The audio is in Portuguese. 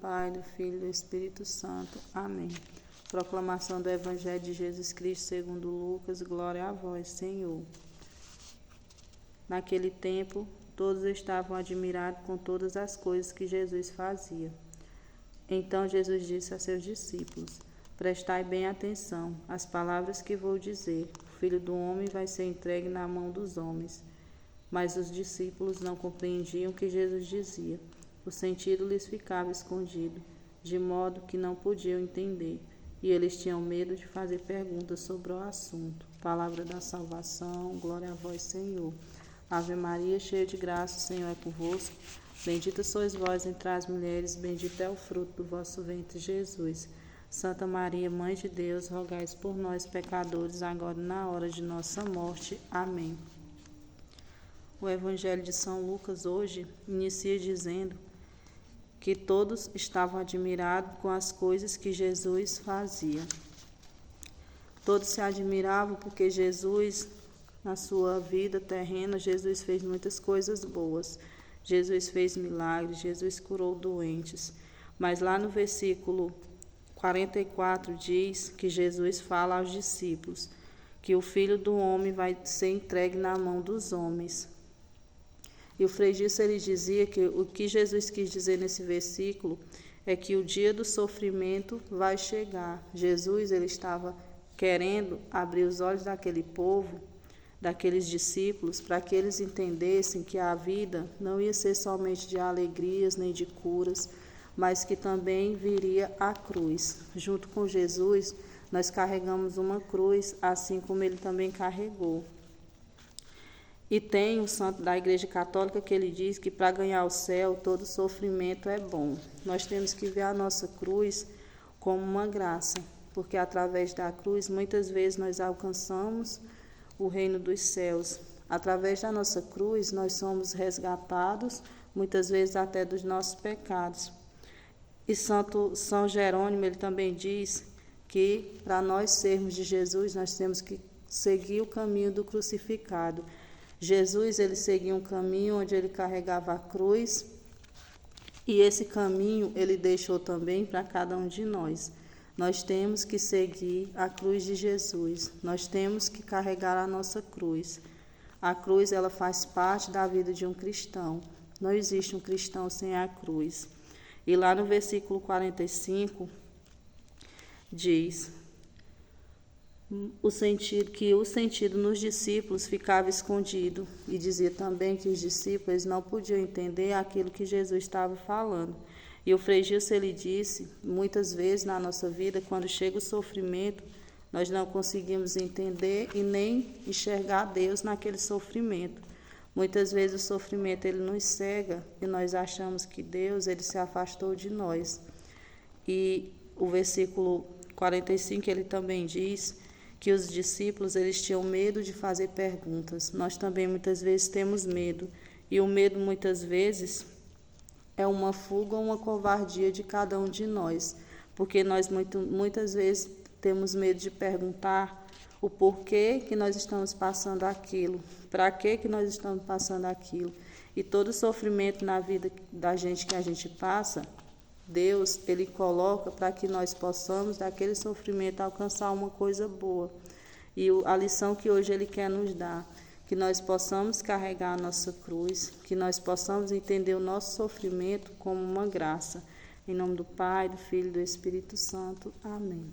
Pai, do Filho e do Espírito Santo. Amém. Proclamação do Evangelho de Jesus Cristo segundo Lucas. Glória a vós, Senhor. Naquele tempo, todos estavam admirados com todas as coisas que Jesus fazia. Então Jesus disse a seus discípulos: Prestai bem atenção às palavras que vou dizer. O Filho do Homem vai ser entregue na mão dos homens. Mas os discípulos não compreendiam o que Jesus dizia. O sentido lhes ficava escondido, de modo que não podiam entender, e eles tinham medo de fazer perguntas sobre o assunto. Palavra da salvação, glória a vós, Senhor. Ave Maria, cheia de graça, o Senhor é convosco. Bendita sois vós entre as mulheres, bendito é o fruto do vosso ventre, Jesus. Santa Maria, Mãe de Deus, rogai por nós, pecadores, agora e na hora de nossa morte. Amém. O Evangelho de São Lucas hoje inicia dizendo que todos estavam admirados com as coisas que Jesus fazia. Todos se admiravam porque Jesus, na sua vida terrena, Jesus fez muitas coisas boas. Jesus fez milagres, Jesus curou doentes. Mas lá no versículo 44 diz que Jesus fala aos discípulos que o Filho do Homem vai ser entregue na mão dos homens. E o Frei Gilson, ele dizia que o que Jesus quis dizer nesse versículo é que o dia do sofrimento vai chegar. Jesus, ele estava querendo abrir os olhos daquele povo, daqueles discípulos, para que eles entendessem que a vida não ia ser somente de alegrias nem de curas, mas que também viria a cruz. Junto com Jesus, nós carregamos uma cruz, assim como ele também carregou. E tem o santo da Igreja Católica que ele diz que para ganhar o céu, todo sofrimento é bom. Nós temos que ver a nossa cruz como uma graça, porque através da cruz, muitas vezes nós alcançamos o reino dos céus. Através da nossa cruz, nós somos resgatados, muitas vezes até dos nossos pecados. E São Jerônimo, ele também diz que para nós sermos de Jesus, nós temos que seguir o caminho do crucificado. Jesus, ele seguia um caminho onde ele carregava a cruz, e esse caminho ele deixou também para cada um de nós. Nós temos que seguir a cruz de Jesus, nós temos que carregar a nossa cruz. A cruz, ela faz parte da vida de um cristão. Não existe um cristão sem a cruz. E lá no versículo 45 diz o sentido nos discípulos ficava escondido, e dizia também que os discípulos não podiam entender aquilo que Jesus estava falando. E o Frei Gilson, ele disse, muitas vezes na nossa vida, quando chega o sofrimento, nós não conseguimos entender e nem enxergar Deus naquele sofrimento. Muitas vezes o sofrimento ele nos cega e nós achamos que Deus ele se afastou de nós. E o versículo 45 ele também diz que os discípulos eles tinham medo de fazer perguntas. Nós também muitas vezes temos medo, e o medo muitas vezes é uma fuga ou uma covardia de cada um de nós, porque nós muitas vezes temos medo de perguntar o porquê que nós estamos passando aquilo, para que nós estamos passando aquilo. E todo sofrimento na vida da gente que a gente passa, Deus, ele coloca para que nós possamos, daquele sofrimento, alcançar uma coisa boa. E a lição que hoje ele quer nos dar, que nós possamos carregar a nossa cruz, que nós possamos entender o nosso sofrimento como uma graça. Em nome do Pai, do Filho e do Espírito Santo. Amém.